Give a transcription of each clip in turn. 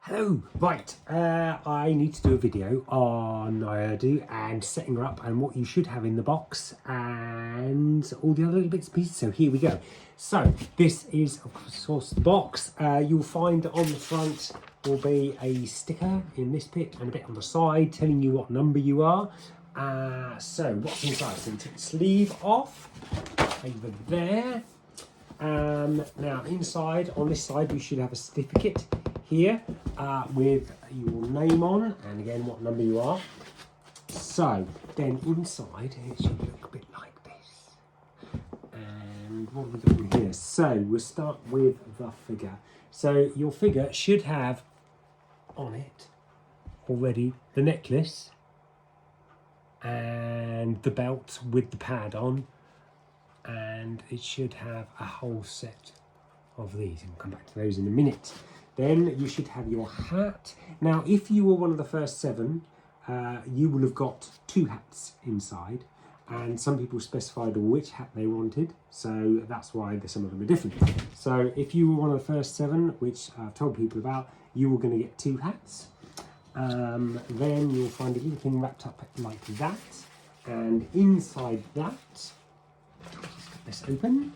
Hello, right, I need to do a video on Niurdu and setting her up and what you should have in the box and all the other little bits and pieces, so here we go. So this is of course the box. You'll find on the front will be a sticker in this bit and a bit on the side telling you what number you are. So what's inside? So you take the sleeve off over there. Now inside, on this side, you should have a certificate here with your name on and again what number you are. So then inside it should look a bit like this. And what have we got in here? So we'll start with the figure. So your figure should have on it already the necklace and the belt with the pad on, and it should have a whole set of these, and we'll come back to those in a minute. Then you should have your hat. Now if you were one of the first 7, you will have got 2 hats inside, and some people specified which hat they wanted, so that's why some of them are different. So if you were one of the first 7, which I've told people about, you were going to get 2 hats. Then you'll find a little thing wrapped up like that, and inside that, let's get this open.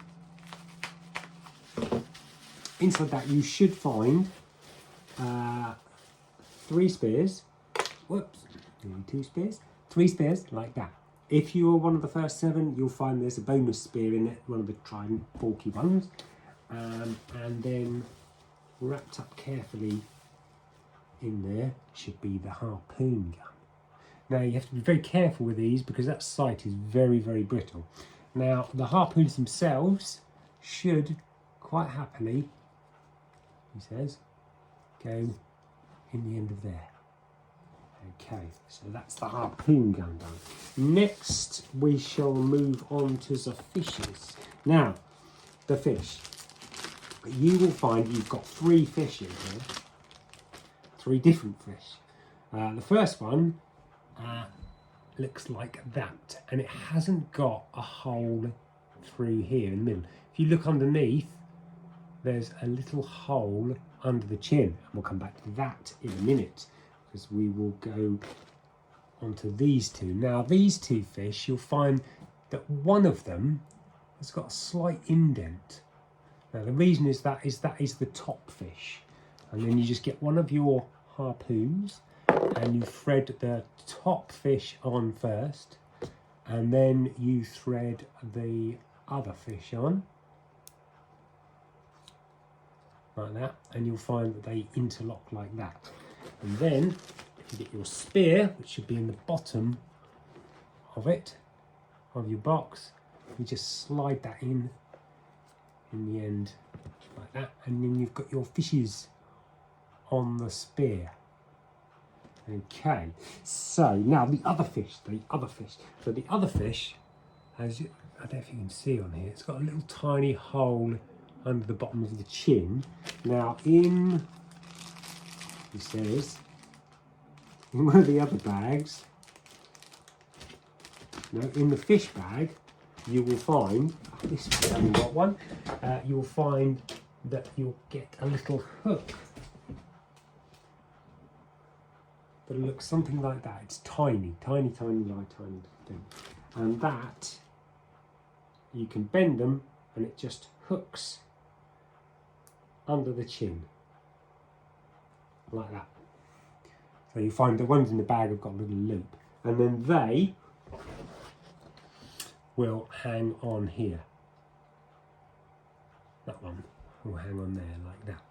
Inside that you should find 3 spears. Whoops, 2 spears. 3 spears like that. If you are one of the first 7, you'll find there's a bonus spear in it, one of the trident forky ones. And then wrapped up carefully in there should be the harpoon gun. Now you have to be very careful with these because that sight is very, very brittle. Now the harpoons themselves should quite happily, he says, go in the end of there. Okay, so that's the harpoon gun done. Next we shall move on to the fishes. Now the fish, you will find you've got 3 fish in here, 3 different fish. The first one looks like that, and it hasn't got a hole through here in the middle. If you look underneath, there's a little hole under the chin, and we'll come back to that in a minute because we will go onto these 2. Now these 2 fish, you'll find that one of them has got a slight indent. Now the reason is that is the top fish, and then you just get one of your harpoons and you thread the top fish on first, and then you thread the other fish on like that, and you'll find that they interlock like that. And then you get your spear, which should be in the bottom of it, of your box. You just slide that in the end like that, and then you've got your fishes on the spear. Okay, so now the other fish. So the other fish, as you, I don't know if you can see on here, it's got a little tiny hole under the bottom of the chin. Now in, he says, in one of the other bags, no, in the fish bag, you will find, this we haven't got one, you'll find that you'll get a little hook that looks something like that. It's tiny thing. And that, you can bend them and it just hooks under the chin, like that. So you find the ones in the bag have got a little loop, and then they will hang on here. That one will hang on there like that.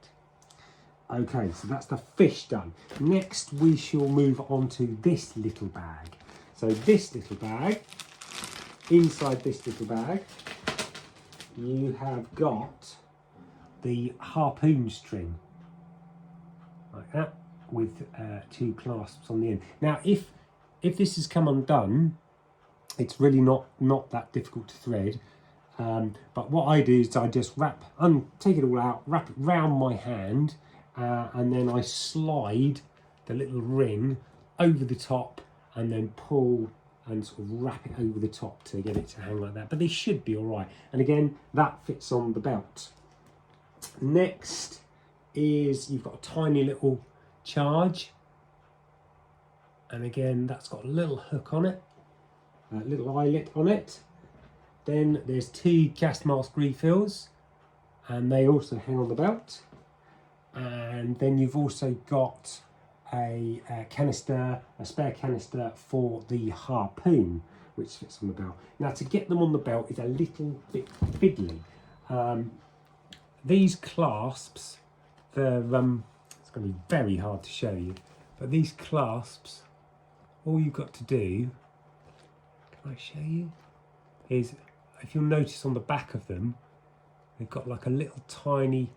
Okay, so that's the fish done. Next we shall move on to this little bag. So this little bag, inside this little bag, you have got the harpoon string, like that, with 2 clasps on the end. Now if this has come undone, it's really not that difficult to thread. But what I do is I just take it all out, wrap it round my hand, and then I slide the little ring over the top and then pull and sort of wrap it over the top to get it to hang like that. But they should be all right. And again, that fits on the belt. Next is you've got a tiny little charge. And again, that's got a little hook on it, a little eyelet on it. Then there's 2 gas mask refills, and they also hang on the belt. And then you've also got a canister, a spare canister for the harpoon, which fits on the belt. Now, to get them on the belt is a little bit fiddly. These clasps, they're it's going to be very hard to show you, but these clasps, all you've got to do, can I show you, is if you'll notice on the back of them, they've got like a little tiny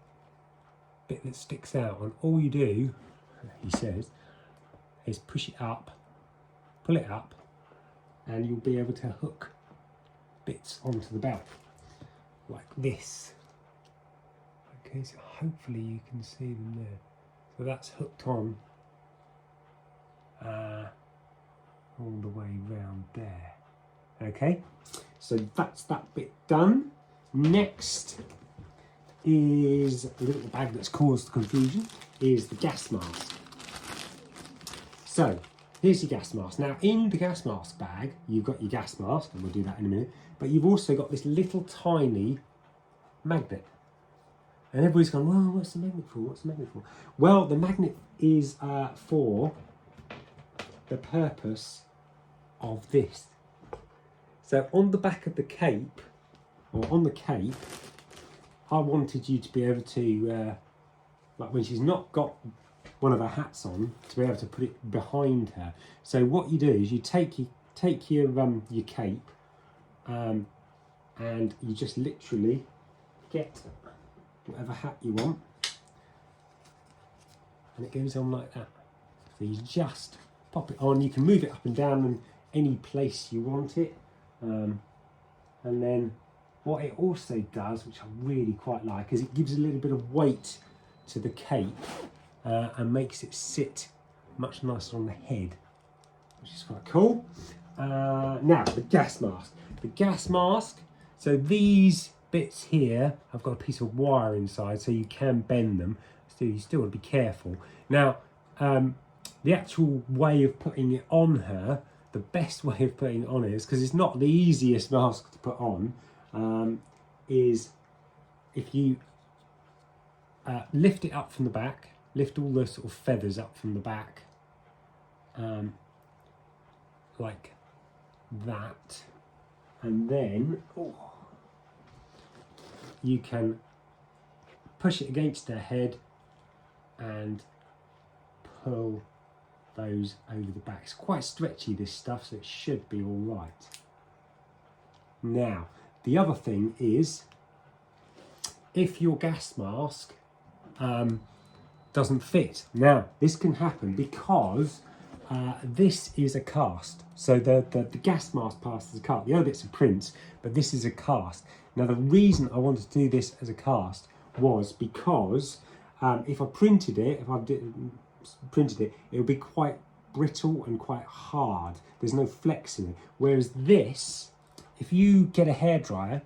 bit that sticks out, and all you do, he says, is push it up, pull it up, and you'll be able to hook bits onto the belt like this. Okay, so hopefully you can see them there. So that's hooked on all the way round there. Okay, so that's that bit done. Next is a little bag that's caused confusion, is the gas mask. So here's your gas mask. Now in the gas mask bag, you've got your gas mask, and we'll do that in a minute, but you've also got this little tiny magnet. And everybody's gone, well, what's the magnet for? What's the magnet for? Well, the magnet is for the purpose of this. So on the back of the cape, or on the cape, I wanted you to be able to, like when she's not got one of her hats on, to be able to put it behind her. So what you do is you take your cape, and you just literally get whatever hat you want, and it goes on like that. So you just pop it on. You can move it up and down in any place you want it, and then what it also does, which I really quite like, is it gives a little bit of weight to the cape, and makes it sit much nicer on the head, which is quite cool. Now the gas mask. The gas mask, so these bits here have got a piece of wire inside, so you can bend them, so you still want to be careful. Now the actual way of putting it on her, the best way of putting it on is, because it's not the easiest mask to put on, is if you lift it up from the back, lift all those sort of feathers up from the back, like that, and then you can push it against their head and pull those over the back. It's quite stretchy, this stuff, so it should be all right. Now, the other thing is, if your gas mask doesn't fit. Now, this can happen because this is a cast. So the gas mask part is a cast. The other bit's a print, but this is a cast. Now, the reason I wanted to do this as a cast was because if I printed it, it would be quite brittle and quite hard. There's no flex in it. Whereas this, if you get a hairdryer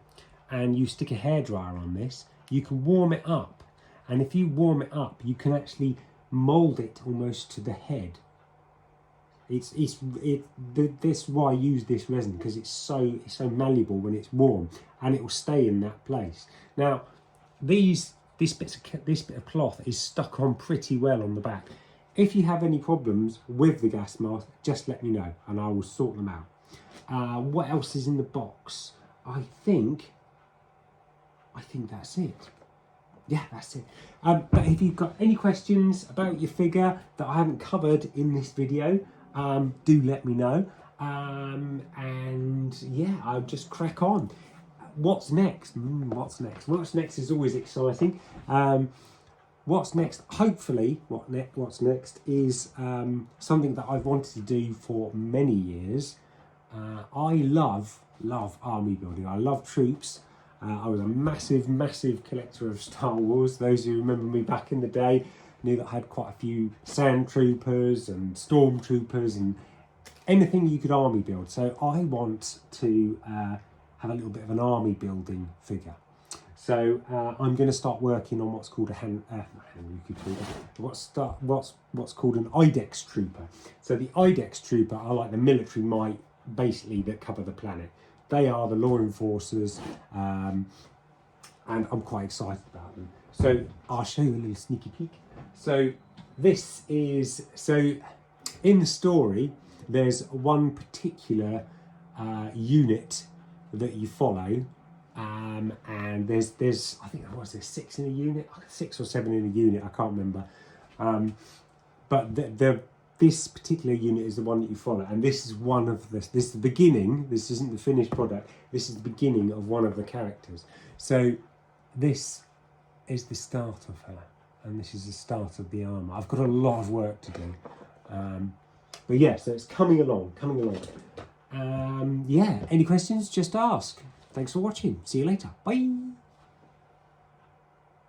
and you stick a hairdryer on this, you can warm it up. And if you warm it up, you can actually mould it almost to the head. This is why I use this resin, because it's so malleable when it's warm, and it will stay in that place. Now, this bit of cloth is stuck on pretty well on the back. If you have any problems with the gas mask, just let me know and I will sort them out. What else is in the box? I think that's it. Yeah, that's it. But if you've got any questions about your figure that I haven't covered in this video, do let me know. And yeah, I'll just crack on. What's next? What's next? What's next is always exciting. What's next? Hopefully, what's next is something that I've wanted to do for many years. I love army building. I love troops. I was a massive collector of Star Wars. Those who remember me back in the day knew that I had quite a few sand troopers and stormtroopers and anything you could army build. So I want to have a little bit of an army building figure. So I'm going to start working on what's called a what's called an IDEX trooper. So the IDEX trooper are like the military might, basically, that cover the planet. They are the law enforcers, and I'm quite excited about them. So I'll show you a little sneaky peek. So this is, so in the story, there's one particular unit that you follow, and there's I think, what was there, 6 in a unit, 6 or 7 in a unit, I can't remember. But this particular unit is the one that you follow, and this is one of this is the beginning. This isn't the finished product. This is the beginning of one of the characters. So this is the start of her, and this is the start of the armour. I've got a lot of work to do, but yeah, so it's coming along. Yeah, any questions, just ask. Thanks for watching. See you later. Bye.